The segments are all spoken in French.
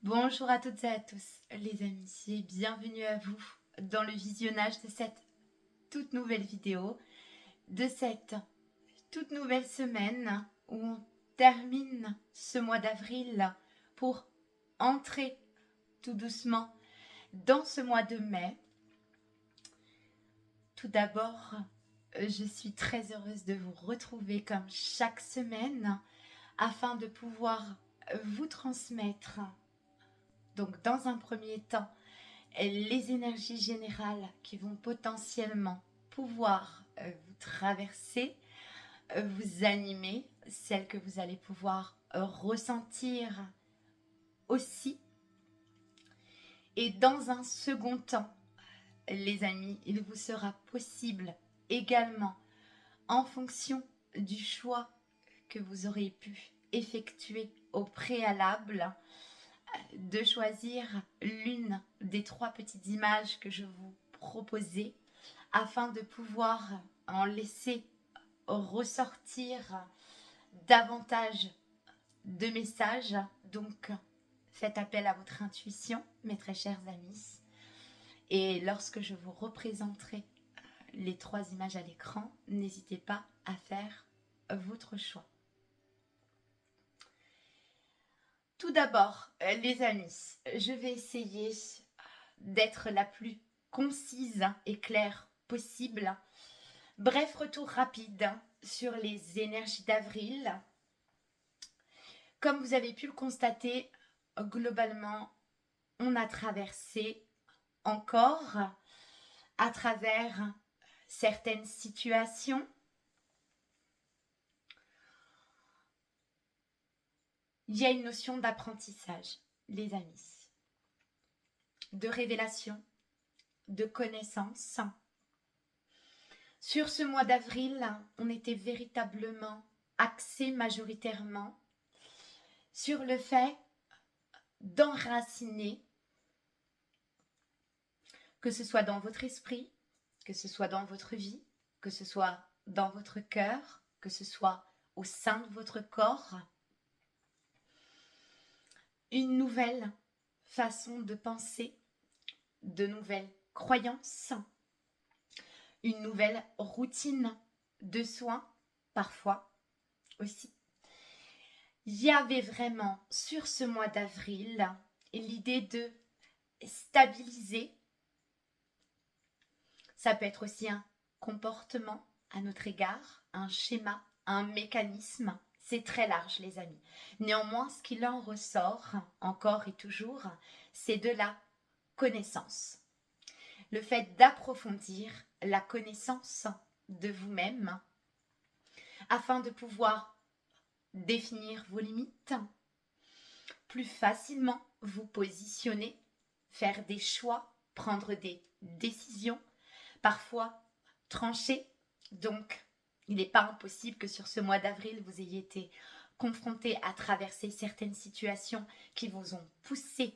Bonjour à toutes et à tous les amis et bienvenue à vous dans le visionnage de cette toute nouvelle vidéo, de cette toute nouvelle semaine où on termine ce mois d'avril pour entrer tout doucement dans ce mois de mai. Tout d'abord, je suis très heureuse de vous retrouver comme chaque semaine afin de pouvoir vous transmettre, donc dans un premier temps, les énergies générales qui vont potentiellement pouvoir vous traverser, vous animer, celles que vous allez pouvoir ressentir aussi. Et dans un second temps, les amis, il vous sera possible également, en fonction du choix que vous aurez pu effectuer au préalable, de choisir l'une des 3 petites images que je vous proposais afin de pouvoir en laisser ressortir davantage de messages. Donc, faites appel à votre intuition, mes très chers amis. Et lorsque je vous représenterai les 3 images à l'écran, n'hésitez pas à faire votre choix. Tout d'abord, les amis, je vais essayer d'être la plus concise et claire possible. Bref, retour rapide sur les énergies d'avril. Comme vous avez pu le constater, globalement, on a traversé encore à travers certaines situations. Il y a une notion d'apprentissage, les amis, de révélation, de connaissance. Sur ce mois d'avril, on était véritablement axé majoritairement sur le fait d'enraciner, que ce soit dans votre esprit, que ce soit dans votre vie, que ce soit dans votre cœur, que ce soit au sein de votre corps, une nouvelle façon de penser, de nouvelles croyances, une nouvelle routine de soins, parfois aussi. Il y avait vraiment sur ce mois d'avril l'idée de stabiliser. Ça peut être aussi un comportement à notre égard, un schéma, un mécanisme. C'est très large, les amis. Néanmoins, ce qu'il en ressort, encore et toujours, c'est de la connaissance. Le fait d'approfondir la connaissance de vous-même afin de pouvoir définir vos limites, plus facilement vous positionner, faire des choix, prendre des décisions, parfois trancher. Donc, il n'est pas impossible que sur ce mois d'avril, vous ayez été confronté à traverser certaines situations qui vous ont poussé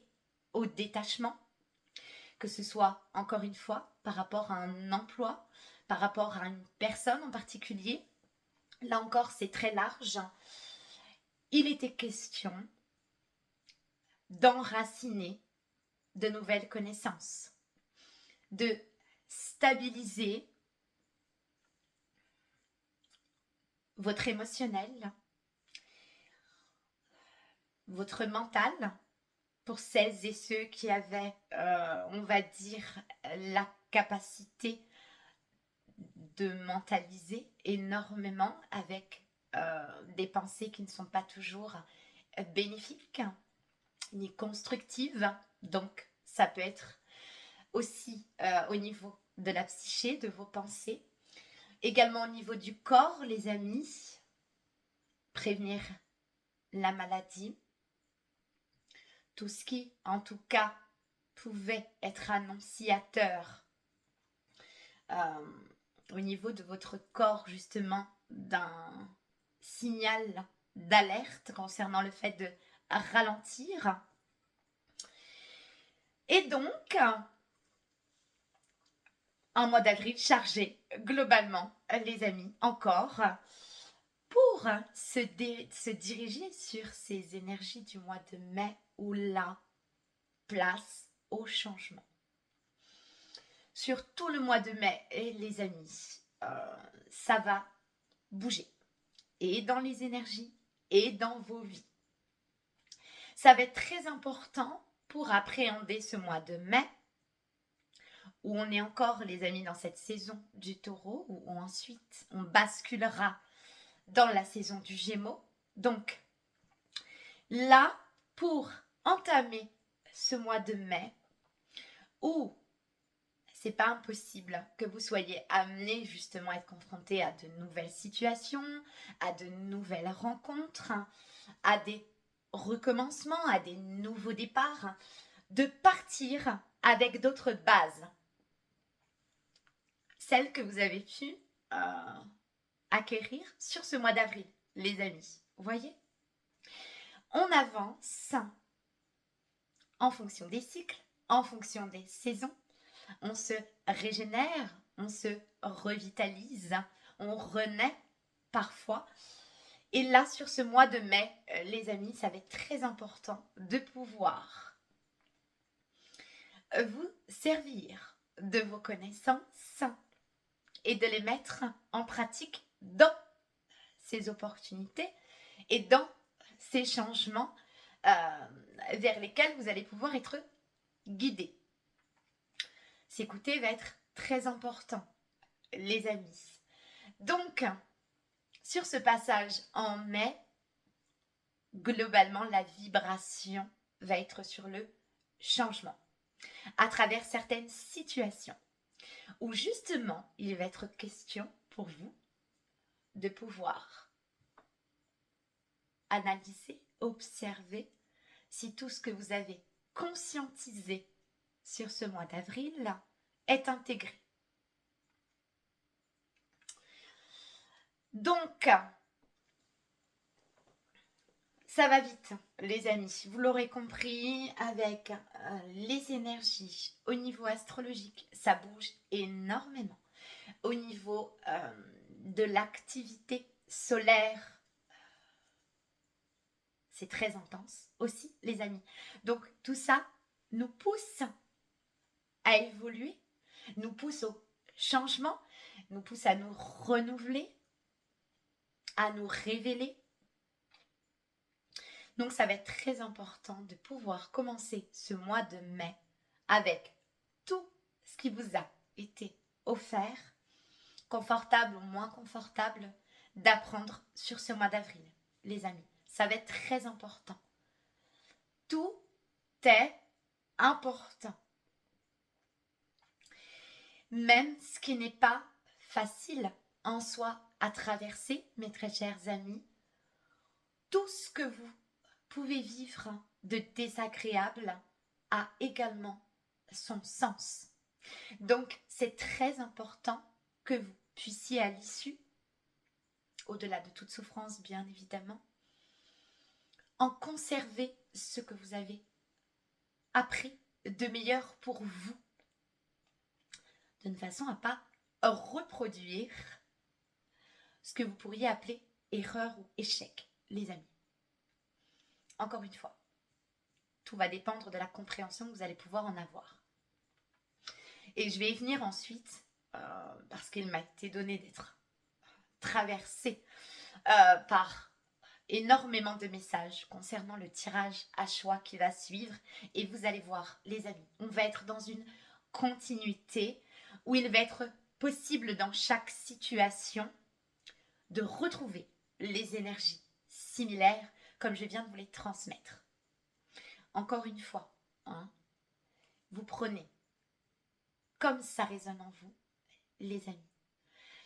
au détachement, que ce soit, encore une fois, par rapport à un emploi, par rapport à une personne en particulier. Là encore, c'est très large. Il était question d'enraciner de nouvelles connaissances, de stabiliser votre émotionnel, votre mental, pour celles et ceux qui avaient, on va dire, la capacité de mentaliser énormément avec des pensées qui ne sont pas toujours bénéfiques ni constructives. Donc, ça peut être aussi au niveau de la psyché, de vos pensées. Également au niveau du corps, les amis, prévenir la maladie. Tout ce qui, en tout cas, pouvait être annonciateur au niveau de votre corps, justement, d'un signal d'alerte concernant le fait de ralentir. Et donc, un mois d'avril chargé, globalement, les amis, encore, pour se diriger sur ces énergies du mois de mai où là, place au changement. Sur tout le mois de mai, les amis, ça va bouger. Et dans les énergies et dans vos vies. Ça va être très important pour appréhender ce mois de mai, où on est encore, les amis, dans cette saison du Taureau, où ensuite on basculera dans la saison du Gémeaux. Donc, là, pour entamer ce mois de mai, où c'est pas impossible que vous soyez amené justement à être confronté à de nouvelles situations, à de nouvelles rencontres, à des recommencements, à des nouveaux départs, de partir avec d'autres bases. Celles que vous avez pu acquérir sur ce mois d'avril, les amis. Vous voyez ? On avance en fonction des cycles, en fonction des saisons. On se régénère, on se revitalise, on renaît parfois. Et là, sur ce mois de mai, les amis, ça va être très important de pouvoir vous servir de vos connaissances et de les mettre en pratique dans ces opportunités et dans ces changements vers lesquels vous allez pouvoir être guidés. S'écouter va être très important, les amis. Donc, sur ce passage en mai, globalement, la vibration va être sur le changement à travers certaines situations où justement, il va être question pour vous de pouvoir analyser, observer si tout ce que vous avez conscientisé sur ce mois d'avril est intégré. Donc, ça va vite, les amis. Vous l'aurez compris, avec les énergies au niveau astrologique, ça bouge énormément. Au niveau de l'activité solaire, c'est très intense aussi, les amis. Donc, tout ça nous pousse à évoluer, nous pousse au changement, nous pousse à nous renouveler, à nous révéler. Donc, ça va être très important de pouvoir commencer ce mois de mai avec tout ce qui vous a été offert, confortable ou moins confortable, d'apprendre sur ce mois d'avril, les amis. Ça va être très important. Tout est important. Même ce qui n'est pas facile en soi à traverser, mes très chers amis, tout ce que vous pouvez vivre de désagréable a également son sens. Donc, c'est très important que vous puissiez à l'issue, au-delà de toute souffrance bien évidemment, en conserver ce que vous avez appris de meilleur pour vous, de façon à ne pas reproduire ce que vous pourriez appeler erreur ou échec, les amis. Encore une fois, tout va dépendre de la compréhension que vous allez pouvoir en avoir. Et je vais y venir ensuite, parce qu'il m'a été donné d'être traversée par énormément de messages concernant le tirage à choix qui va suivre. Et vous allez voir, les amis, on va être dans une continuité où il va être possible dans chaque situation de retrouver les énergies similaires comme je viens de vous les transmettre. Encore une fois, vous prenez comme ça résonne en vous, les amis.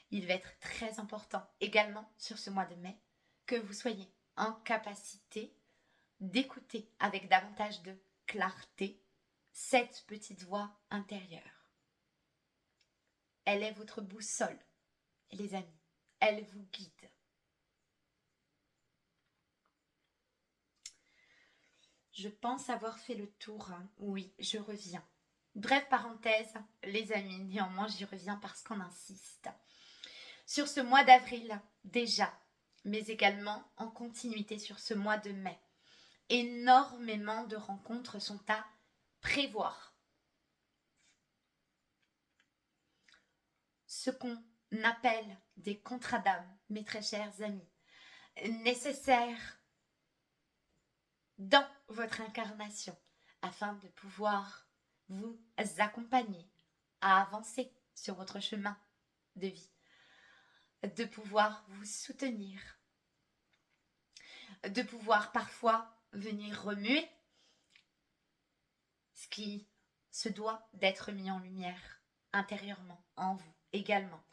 Il va être très important également sur ce mois de mai que vous soyez en capacité d'écouter avec davantage de clarté cette petite voix intérieure. Elle est votre boussole, les amis. Elle vous guide. Je pense avoir fait le tour. Oui, je reviens. Brève parenthèse, les amis, néanmoins j'y reviens parce qu'on insiste. Sur ce mois d'avril, déjà, mais également en continuité sur ce mois de mai, énormément de rencontres sont à prévoir ce qu'on appelle des contrats d'âme, mes très chers amis, nécessaires dans votre incarnation afin de pouvoir vous accompagner à avancer sur votre chemin de vie, de pouvoir vous soutenir, de pouvoir parfois venir remuer ce qui se doit d'être mis en lumière intérieurement en vous également.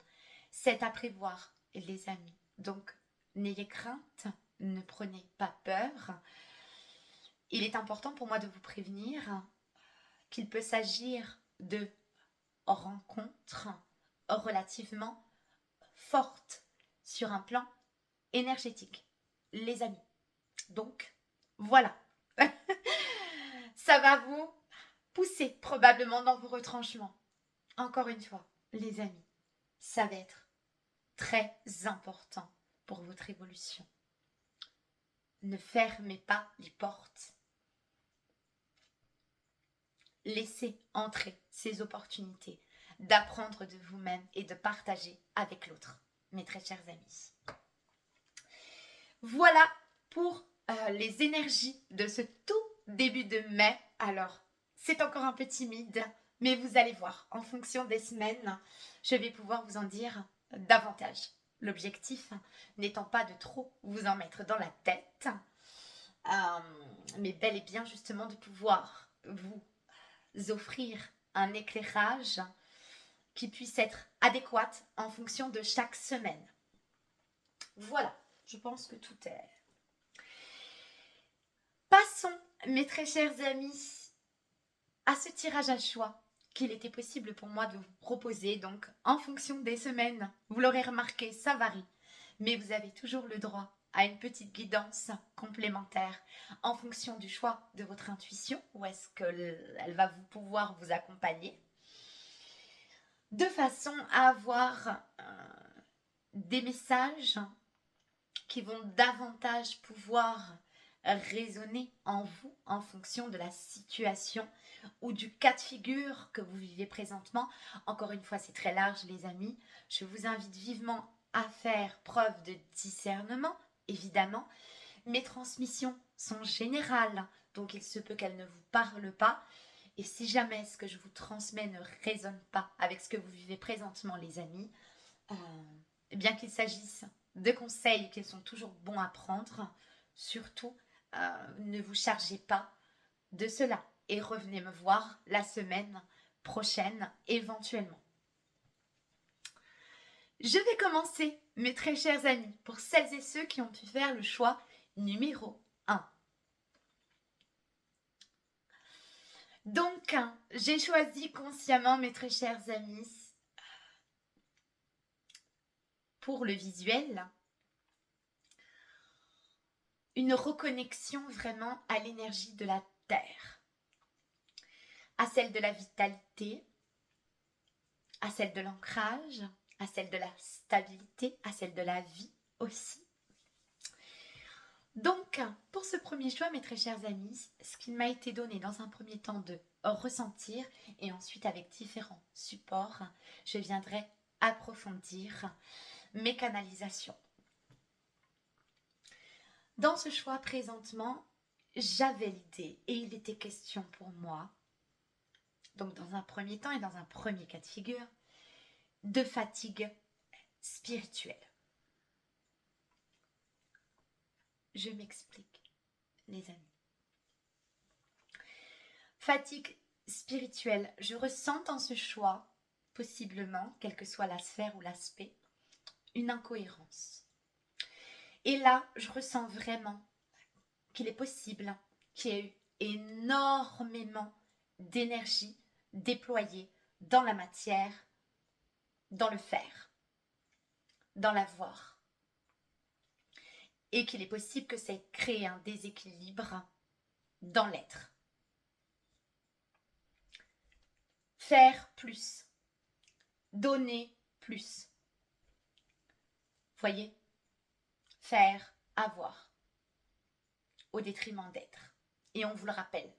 C'est à prévoir, les amis. Donc, n'ayez crainte, ne prenez pas peur. Il est important pour moi de vous prévenir qu'il peut s'agir de rencontres relativement fortes sur un plan énergétique, les amis. Donc, voilà. Ça va vous pousser probablement dans vos retranchements. Encore une fois, les amis, ça va être très important pour votre évolution. Ne fermez pas les portes. Laissez entrer ces opportunités d'apprendre de vous-même et de partager avec l'autre, mes très chers amis. Voilà pour les énergies de ce tout début de mai. Alors, c'est encore un peu timide, mais vous allez voir, en fonction des semaines, je vais pouvoir vous en dire davantage. L'objectif n'étant pas de trop vous en mettre dans la tête, mais bel et bien justement de pouvoir vous offrir un éclairage qui puisse être adéquat en fonction de chaque semaine. Voilà, je pense que tout est. Passons, mes très chers amis, à ce tirage à choix qu'il était possible pour moi de vous proposer. Donc, en fonction des semaines, vous l'aurez remarqué, ça varie. Mais vous avez toujours le droit à une petite guidance complémentaire en fonction du choix de votre intuition, où est-ce qu'elle va pouvoir vous accompagner, de façon à avoir des messages qui vont davantage pouvoir résonner en vous en fonction de la situation ou du cas de figure que vous vivez présentement. Encore une fois, c'est très large, les amis. Je vous invite vivement à faire preuve de discernement, évidemment. Mes transmissions sont générales, donc il se peut qu'elles ne vous parlent pas. Et si jamais ce que je vous transmets ne résonne pas avec ce que vous vivez présentement, les amis, bien qu'il s'agisse de conseils qui sont toujours bons à prendre, surtout ne vous chargez pas de cela et revenez me voir la semaine prochaine éventuellement. Je vais commencer, mes très chers amis, pour celles et ceux qui ont pu faire le choix numéro 1. Donc, j'ai choisi consciemment, mes très chers amis, pour le visuel, une reconnexion vraiment à l'énergie de la Terre, à celle de la vitalité, à celle de l'ancrage, à celle de la stabilité, à celle de la vie aussi. Donc, pour ce premier choix, mes très chers amis, ce qu'il m'a été donné dans un premier temps de ressentir et ensuite avec différents supports, je viendrai approfondir mes canalisations. Dans ce choix présentement, j'avais l'idée et il était question pour moi, donc dans un premier temps et dans un premier cas de figure, de fatigue spirituelle. Je m'explique, les amis. Fatigue spirituelle, je ressens dans ce choix, possiblement, quelle que soit la sphère ou l'aspect, une incohérence. Et là, je ressens vraiment qu'il est possible qu'il y ait eu énormément d'énergie déployée dans la matière, dans le faire, dans l'avoir. Et qu'il est possible que ça ait créé un déséquilibre dans l'être. Faire plus, donner plus. Voyez, faire, avoir, au détriment d'être. Et on vous le rappelle,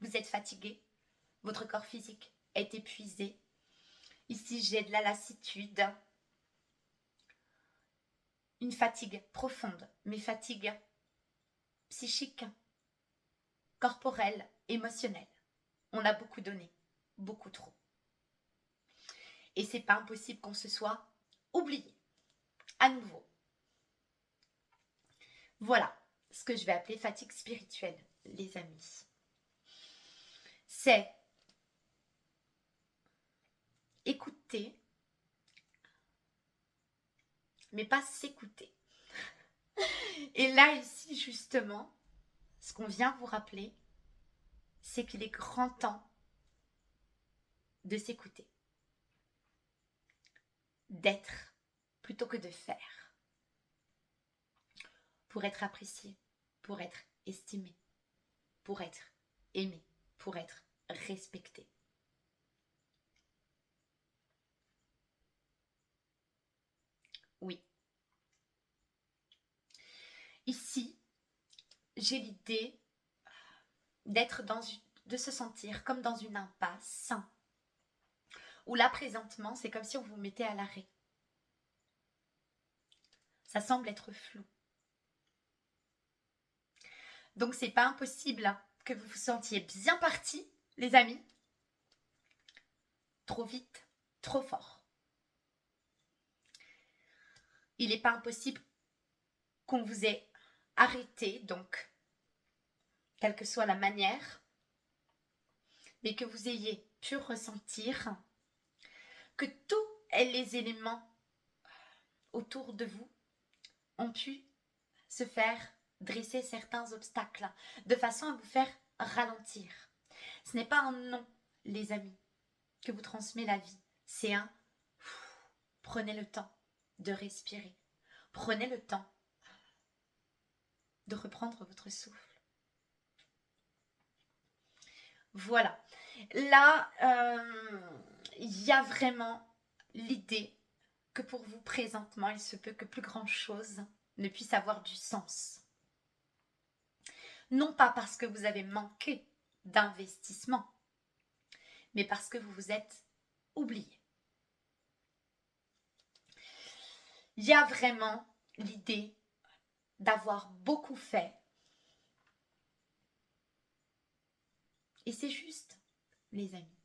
vous êtes fatigué, Votre corps physique est épuisé. Ici, j'ai de la lassitude, une fatigue profonde, mais fatigue psychique, corporelle, émotionnelle. On a beaucoup donné, beaucoup trop. Et c'est pas impossible qu'on se soit oublié. À nouveau. Voilà ce que je vais appeler fatigue spirituelle, les amis. C'est écouter, mais pas s'écouter. Et là, ici, justement, ce qu'on vient vous rappeler, c'est qu'il est grand temps de s'écouter, d'être plutôt que de faire, pour être apprécié, pour être estimé, pour être aimé, pour être respecté. Oui. Ici, j'ai l'idée d'être de se sentir comme dans une impasse, où là, présentement, c'est comme si on vous mettait à l'arrêt. Ça semble être flou. Donc, c'est pas impossible que vous vous sentiez bien parti, les amis. Trop vite, trop fort. Il n'est pas impossible qu'on vous ait arrêté, donc, quelle que soit la manière, mais que vous ayez pu ressentir que tous les éléments autour de vous ont pu se faire dresser certains obstacles de façon à vous faire ralentir. Ce n'est pas un non, les amis, que vous transmet la vie. C'est un prenez le temps de respirer. Prenez le temps de reprendre votre souffle. Voilà. Là, il y a vraiment l'idée que pour vous présentement, il se peut que plus grand chose ne puisse avoir du sens. Non pas parce que vous avez manqué d'investissement, mais parce que vous vous êtes oublié. Il y a vraiment l'idée d'avoir beaucoup fait. Et c'est juste, les amis,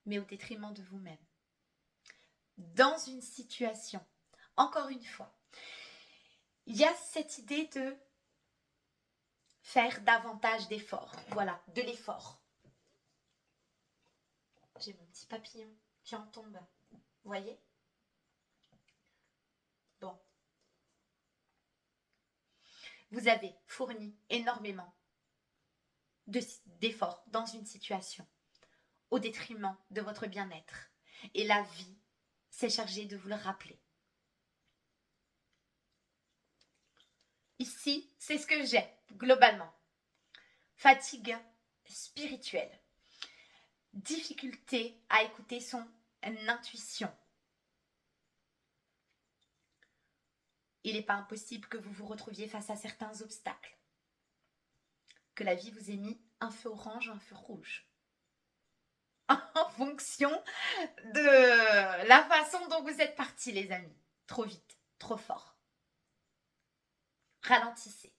mais au détriment de vous-même. Dans une situation, encore une fois, il y a cette idée de faire davantage d'efforts. Voilà, de l'effort. J'ai mon petit papillon qui en tombe. Vous voyez? Bon. Vous avez fourni énormément d'efforts dans une situation au détriment de votre bien-être. Et la vie s'est chargée de vous le rappeler. Ici, c'est ce que j'ai globalement. Fatigue spirituelle. Difficulté à écouter son intuition. Il n'est pas impossible que vous vous retrouviez face à certains obstacles. Que la vie vous ait mis un feu orange ou un feu rouge. En fonction de la façon dont vous êtes partis, les amis. Trop vite, trop fort. Ralentissez.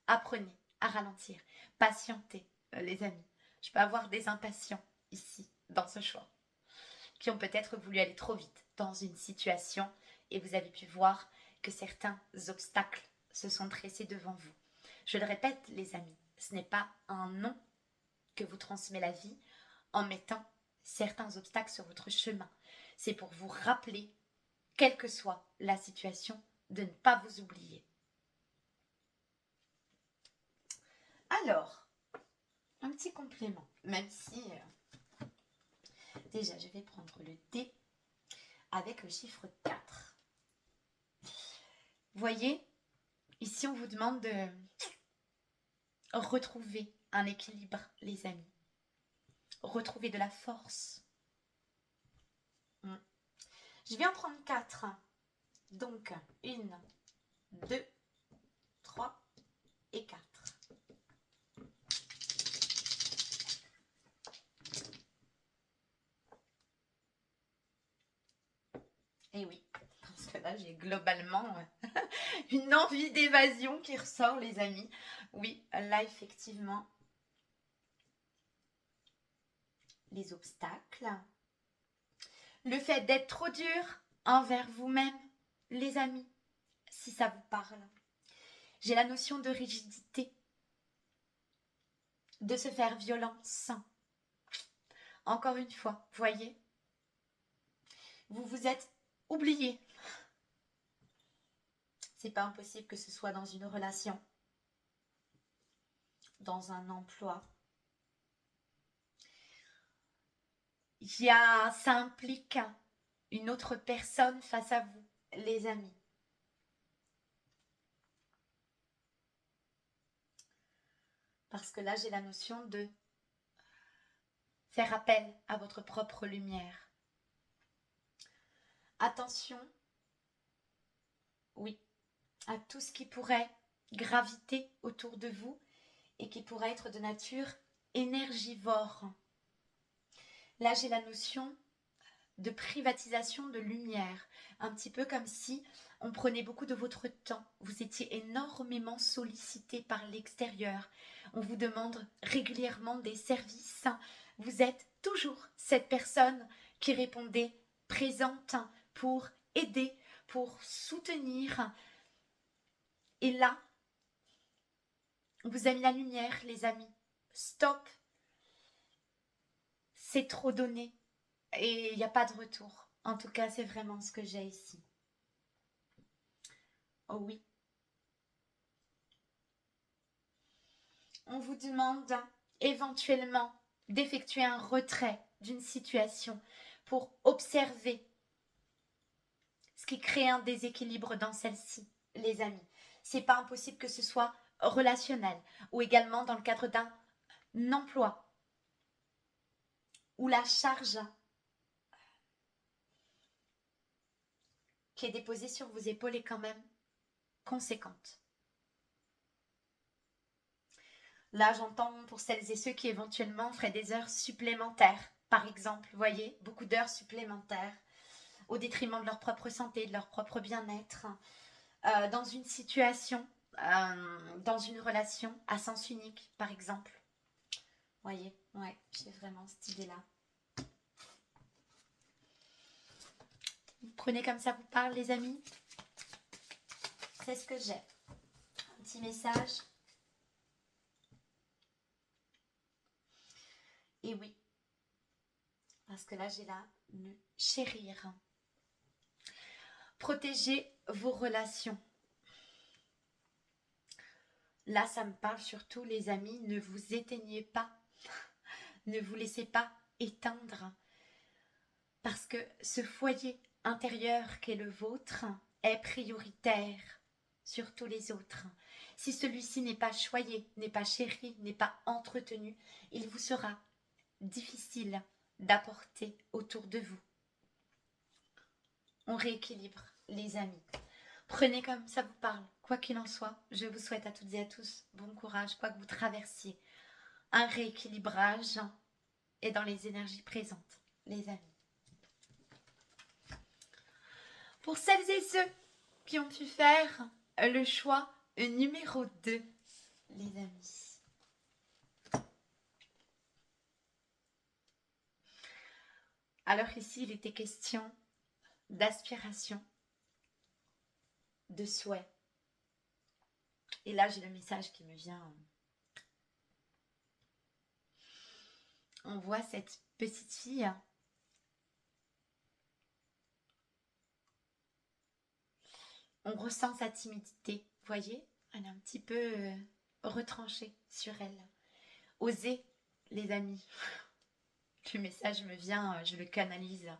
Apprenez à ralentir. Patientez, les amis. Je peux avoir des impatients ici, dans ce choix, qui ont peut-être voulu aller trop vite dans une situation et vous avez pu voir que certains obstacles se sont dressés devant vous. Je le répète, les amis, ce n'est pas un non que vous transmet la vie en mettant certains obstacles sur votre chemin. C'est pour vous rappeler, quelle que soit la situation, de ne pas vous oublier. Alors, un petit complément, même si déjà je vais prendre le dé avec le chiffre 4. Vous voyez, ici on vous demande de retrouver un équilibre, les amis. Retrouver de la force. Je vais en prendre 4. Donc, 1, 2, 3 et 4. j'ai globalement une envie d'évasion qui ressort, les amis. Oui, là, effectivement, les obstacles. Le fait d'être trop dur envers vous-même, les amis, si ça vous parle. J'ai la notion de rigidité, de se faire violence. Encore une fois, voyez, vous vous êtes oublié. C'est pas impossible que ce soit dans une relation, dans un emploi. Ça implique une autre personne face à vous, les amis. Parce que là, j'ai la notion de faire appel à votre propre lumière. Attention, oui, à tout ce qui pourrait graviter autour de vous et qui pourrait être de nature énergivore. Là, j'ai la notion de privatisation de lumière, un petit peu comme si on prenait beaucoup de votre temps. Vous étiez énormément sollicité par l'extérieur. On vous demande régulièrement des services. Vous êtes toujours cette personne qui répondait présente pour aider, pour soutenir. Et là, on vous a mis la lumière, les amis. Stop. C'est trop donné. Et il n'y a pas de retour. En tout cas, c'est vraiment ce que j'ai ici. Oh oui. On vous demande éventuellement d'effectuer un retrait d'une situation pour observer ce qui crée un déséquilibre dans celle-ci, les amis. C'est pas impossible que ce soit relationnel ou également dans le cadre d'un emploi où la charge qui est déposée sur vos épaules est quand même conséquente. Là, j'entends pour celles et ceux qui éventuellement feraient des heures supplémentaires, par exemple, vous voyez, beaucoup d'heures supplémentaires au détriment de leur propre santé, de leur propre bien-être, dans une situation, dans une relation à sens unique, par exemple. Vous voyez, ouais, j'ai vraiment cette idée-là. Vous prenez comme ça vous parle, les amis. C'est ce que j'ai. Un petit message. Et oui, parce que là, j'ai là me chérir. Protégez vos relations. Là, ça me parle surtout, les amis, ne vous éteignez pas. Ne vous laissez pas éteindre. Parce que ce foyer intérieur qu'est le vôtre est prioritaire sur tous les autres. Si celui-ci n'est pas choyé, n'est pas chéri, n'est pas entretenu, il vous sera difficile d'apporter autour de vous. On rééquilibre, les amis. Prenez comme ça vous parle. Quoi qu'il en soit, je vous souhaite à toutes et à tous bon courage, quoi que vous traversiez. Un rééquilibrage est dans les énergies présentes, les amis. Pour celles et ceux qui ont pu faire le choix numéro 2, les amis. Alors ici, il était question d'aspiration, de souhait. Et là, j'ai le message qui me vient. On voit cette petite fille on ressent sa timidité, vous voyez, elle est un petit peu retranchée sur elle. Osez, les amis. Le message me vient, je le canalise.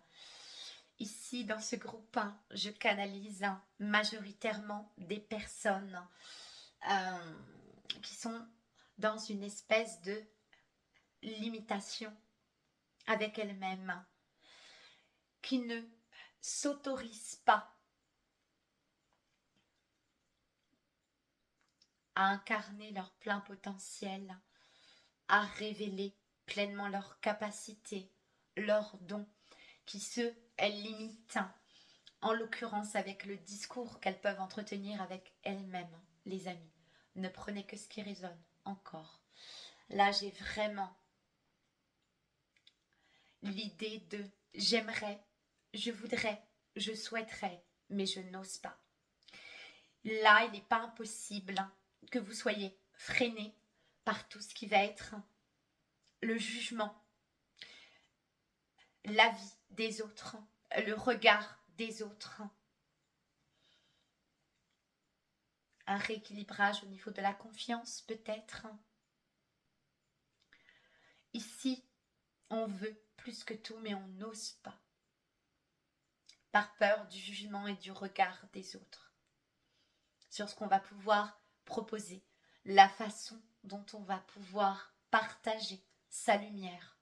Ici, dans ce groupe, je canalise majoritairement des personnes qui sont dans une espèce de limitation avec elles-mêmes, qui ne s'autorisent pas à incarner leur plein potentiel, à révéler pleinement leurs capacités, leurs dons, qui se limitent en l'occurrence avec le discours qu'elles peuvent entretenir avec elles-mêmes, les amis. Ne prenez que ce qui résonne, encore. Là, j'ai vraiment l'idée de j'aimerais, je voudrais, je souhaiterais, mais je n'ose pas. Là, il n'est pas impossible que vous soyez freiné par tout ce qui va être le jugement, l'avis des autres, le regard des autres. Un rééquilibrage au niveau de la confiance, peut-être. Ici, on veut plus que tout, mais on n'ose pas. Par peur du jugement et du regard des autres. Sur ce qu'on va pouvoir proposer, la façon dont on va pouvoir partager sa lumière.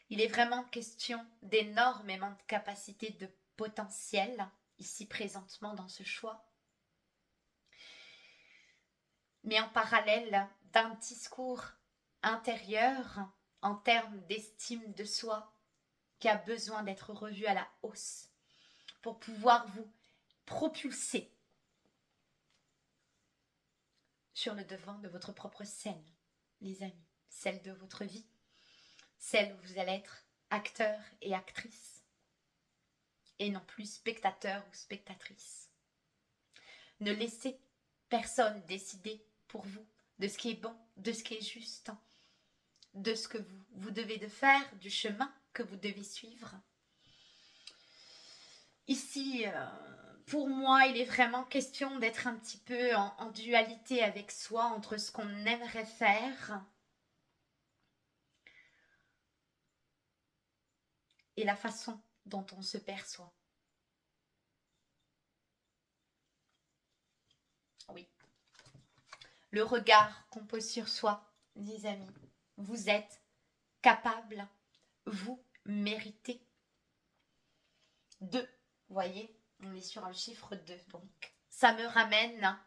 Il est vraiment question d'énormément de capacités de potentiel, ici présentement dans ce choix. Mais en parallèle d'un discours intérieur en termes d'estime de soi qui a besoin d'être revu à la hausse pour pouvoir vous propulser sur le devant de votre propre scène, les amis, celle de votre vie, celle où vous allez être acteur et actrice et non plus spectateur ou spectatrice. Ne laissez personne décider pour vous de ce qui est bon, de ce qui est juste, de ce que vous devez de faire, du chemin que vous devez suivre. Ici, pour moi, il est vraiment question d'être un petit peu en dualité avec soi entre ce qu'on aimerait faire et la façon dont on se perçoit. Oui. Le regard qu'on pose sur soi, les amis, vous êtes capable, vous méritez. 2, vous voyez, on est sur un chiffre 2, donc ça me ramène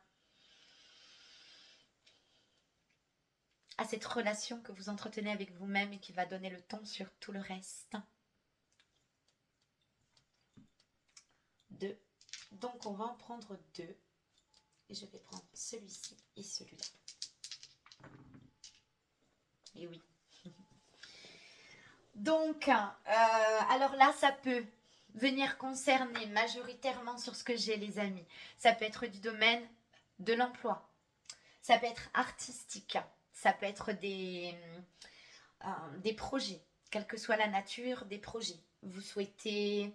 à cette relation que vous entretenez avec vous-même et qui va donner le ton sur tout le reste. 2. Donc on va en prendre 2. Et je vais prendre celui-ci et celui-là. Et oui. Donc, alors là, ça peut venir concerner majoritairement sur ce que j'ai, les amis. Ça peut être du domaine de l'emploi. Ça peut être artistique. Ça peut être des projets, quelle que soit la nature des projets. Vous souhaitez,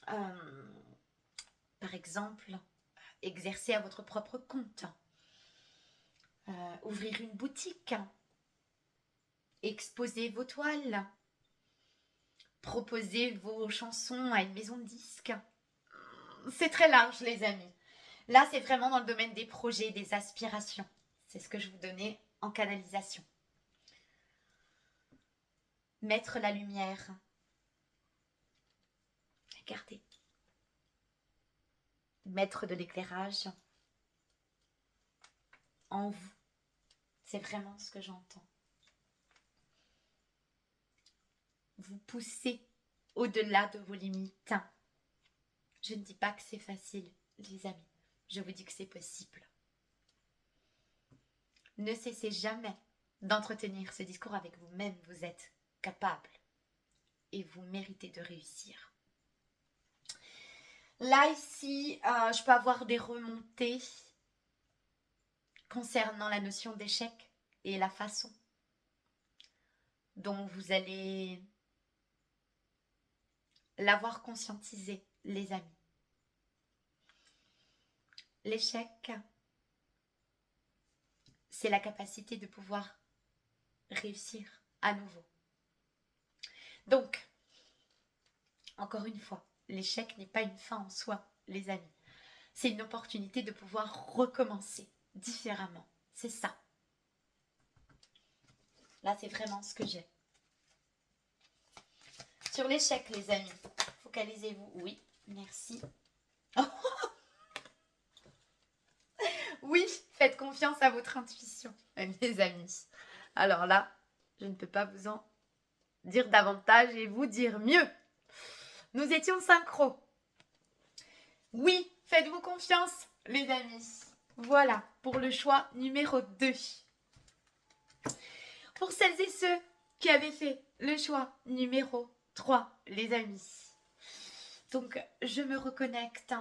par exemple, exercer à votre propre compte, ouvrir une boutique, exposer vos toiles, proposer vos chansons à une maison de disques. C'est très large, les amis. Là, c'est vraiment dans le domaine des projets, des aspirations. C'est ce que je vous donnais en canalisation. Mettre la lumière. Regardez. Mettre de l'éclairage en vous. C'est vraiment ce que j'entends. Vous poussez au-delà de vos limites. Je ne dis pas que c'est facile, les amis. Je vous dis que c'est possible. Ne cessez jamais d'entretenir ce discours avec vous-même. Vous êtes capable et vous méritez de réussir. Là, ici, je peux avoir des remontées concernant la notion d'échec et la façon dont vous allez l'avoir conscientisé, les amis. L'échec, c'est la capacité de pouvoir réussir à nouveau. Donc, encore une fois, l'échec n'est pas une fin en soi, les amis. C'est une opportunité de pouvoir recommencer différemment. C'est ça. Là, c'est vraiment ce que j'ai. Sur l'échec, les amis, focalisez-vous. Oui, merci. Oui, faites confiance à votre intuition, mes amis. Alors là, je ne peux pas vous en dire davantage et vous dire mieux. Nous étions synchro. Oui, faites-vous confiance, les amis. Voilà, pour le choix numéro 2. Pour celles et ceux qui avaient fait le choix numéro 3, les amis. Donc, je me reconnecte.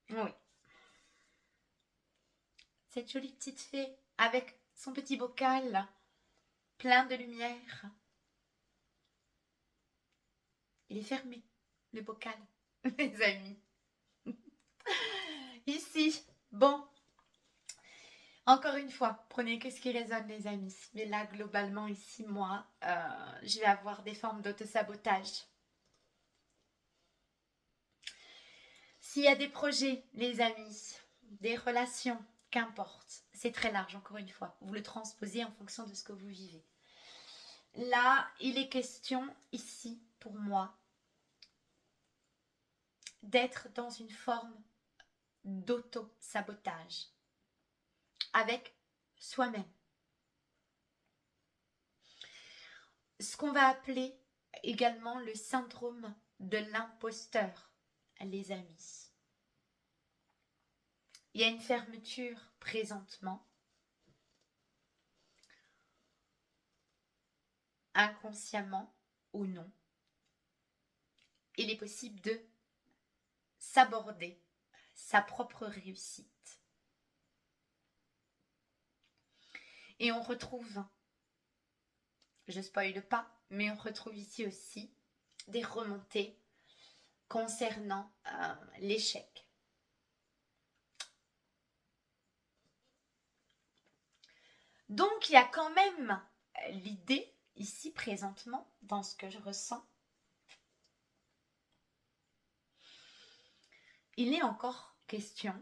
Oui. Cette jolie petite fée avec son petit bocal plein de lumière. Il est fermé, le bocal, les amis. Ici, bon. Encore une fois, prenez que ce qui résonne, les amis. Mais là, globalement, ici, moi, je vais avoir des formes d'autosabotage. S'il y a des projets, les amis, des relations, qu'importe, c'est très large, encore une fois. Vous le transposez en fonction de ce que vous vivez. Là, il est question, ici, pour moi, d'être dans une forme d'auto-sabotage avec soi-même. Ce qu'on va appeler également le syndrome de l'imposteur, les amis. Il y a une fermeture présentement, inconsciemment ou non. Il est possible de s'aborder sa propre réussite. Et on retrouve, je ne spoile pas, mais on retrouve ici aussi des remontées concernant l'échec. Donc il y a quand même l'idée ici présentement dans ce que je ressens. Il est encore question,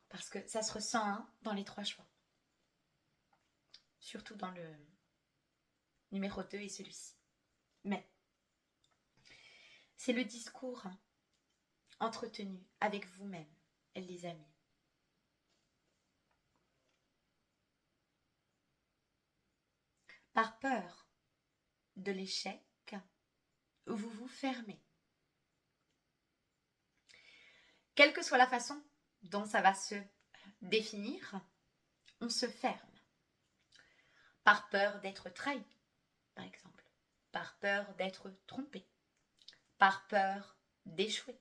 parce que ça se ressent dans les 3 choix, surtout dans le numéro 2 et celui-ci. Mais c'est le discours entretenu avec vous-même, les amis. Par peur de l'échec, vous vous fermez. Quelle que soit la façon dont ça va se définir, on se ferme. Par peur d'être trahi, par exemple. Par peur d'être trompé. Par peur d'échouer.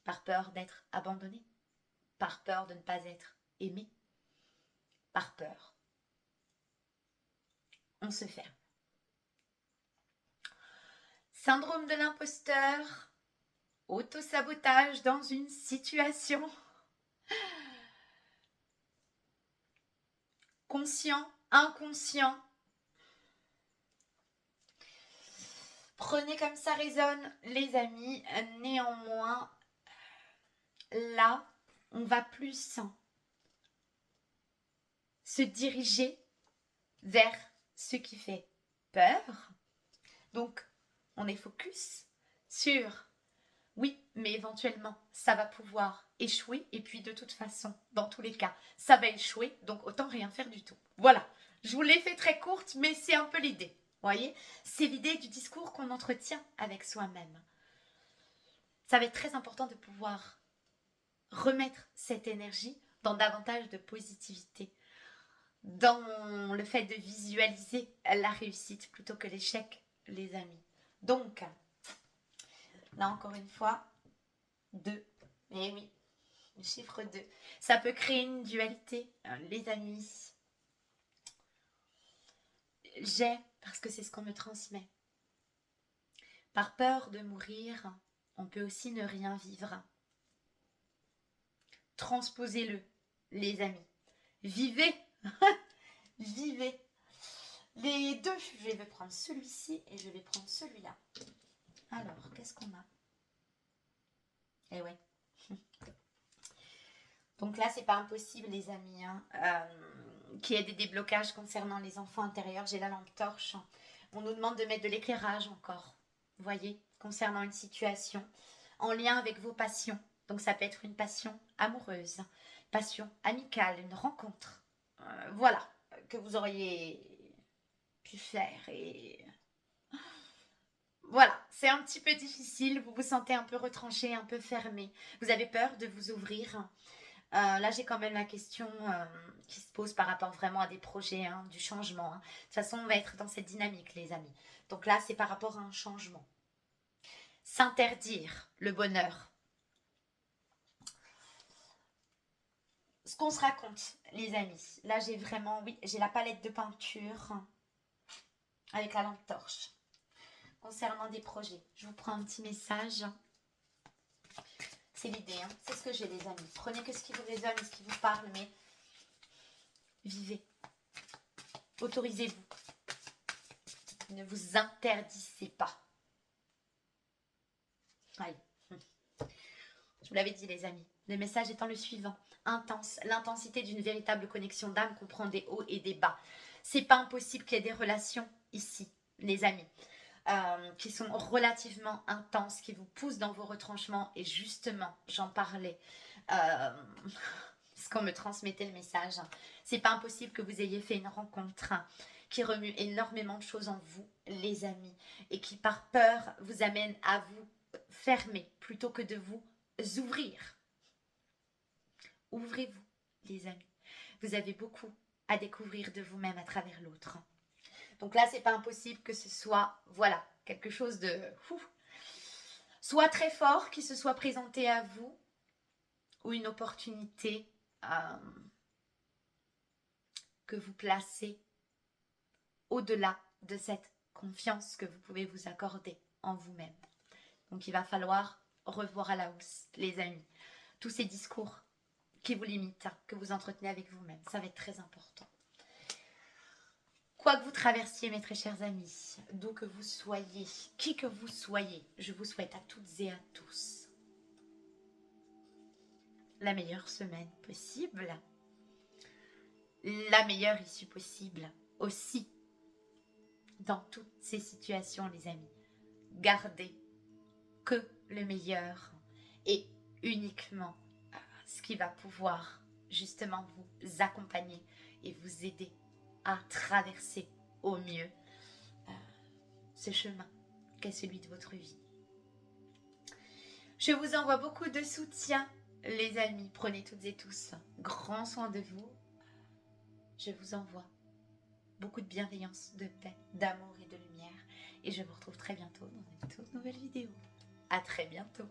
Par peur d'être abandonné. Par peur de ne pas être aimé. Par peur. On se ferme. Syndrome de l'imposteur, auto-sabotage dans une situation. Conscient, inconscient. Prenez comme ça résonne, les amis. Néanmoins, là, on va plus se diriger vers ce qui fait peur. Donc, on est focus sur oui, mais éventuellement, ça va pouvoir échouer. Et puis, de toute façon, dans tous les cas, ça va échouer. Donc, autant rien faire du tout. Voilà. Je vous l'ai fait très courte, mais c'est un peu l'idée. Vous voyez, c'est l'idée du discours qu'on entretient avec soi-même. Ça va être très important de pouvoir remettre cette énergie dans davantage de positivité, dans le fait de visualiser la réussite plutôt que l'échec, les amis. Donc, là encore une fois, 2. Eh oui, le chiffre 2. Ça peut créer une dualité, les amis. J'ai, parce que c'est ce qu'on me transmet. Par peur de mourir, on peut aussi ne rien vivre. Transposez-le, les amis. Vivez. Vivez. Les 2, je vais prendre celui-ci et je vais prendre celui-là. Alors, qu'est-ce qu'on a? Eh ouais. Donc là, c'est pas impossible, les amis, qu'il y ait des déblocages concernant les enfants intérieurs. J'ai la lampe torche. On nous demande de mettre de l'éclairage encore, vous voyez, concernant une situation en lien avec vos passions. Donc ça peut être une passion amoureuse, passion amicale, une rencontre. Voilà, que vous auriez pu faire. Et voilà, c'est un petit peu difficile. Vous vous sentez un peu retranché, un peu fermé. Vous avez peur de vous ouvrir. Là, j'ai quand même la question qui se pose par rapport vraiment à des projets, hein, du changement. Hein. De toute façon, on va être dans cette dynamique, les amis. Donc là, c'est par rapport à un changement. S'interdire le bonheur. Ce qu'on se raconte, les amis. Là, j'ai vraiment, oui, j'ai la palette de peinture avec la lampe torche. Concernant des projets, je vous prends un petit message. C'est l'idée, hein. C'est ce que j'ai, les amis. Prenez que ce qui vous résonne, ce qui vous parle, mais vivez. Autorisez-vous. Ne vous interdisez pas. Allez. Je vous l'avais dit, les amis. Le message étant le suivant. Intense. L'intensité d'une véritable connexion d'âme comprend des hauts et des bas. C'est pas impossible qu'il y ait des relations ici, les amis, qui sont relativement intenses, qui vous poussent dans vos retranchements. Et justement, j'en parlais, parce qu'on me transmettait le message. C'est pas impossible que vous ayez fait une rencontre qui remue énormément de choses en vous, les amis, et qui par peur vous amène à vous fermer plutôt que de vous ouvrir. Ouvrez-vous, les amis. Vous avez beaucoup à découvrir de vous-même à travers l'autre. Donc là, c'est pas impossible que ce soit, voilà, quelque chose de soit très fort qui se soit présenté à vous, ou une opportunité que vous placez au-delà de cette confiance que vous pouvez vous accorder en vous-même. Donc il va falloir revoir à la hausse, les amis, tous ces discours qui vous limitent, que vous entretenez avec vous-même. Ça va être très important. Quoi que vous traversiez, mes très chers amis, d'où que vous soyez, qui que vous soyez, je vous souhaite à toutes et à tous la meilleure semaine possible, la meilleure issue possible aussi dans toutes ces situations, les amis. Gardez que le meilleur et uniquement ce qui va pouvoir justement vous accompagner et vous aider à traverser au mieux ce chemin qu'est celui de votre vie. Je vous envoie beaucoup de soutien, les amis. Prenez toutes et tous grand soin de vous. Je vous envoie beaucoup de bienveillance, de paix, d'amour et de lumière. Et je vous retrouve très bientôt dans une toute nouvelle vidéo. À très bientôt.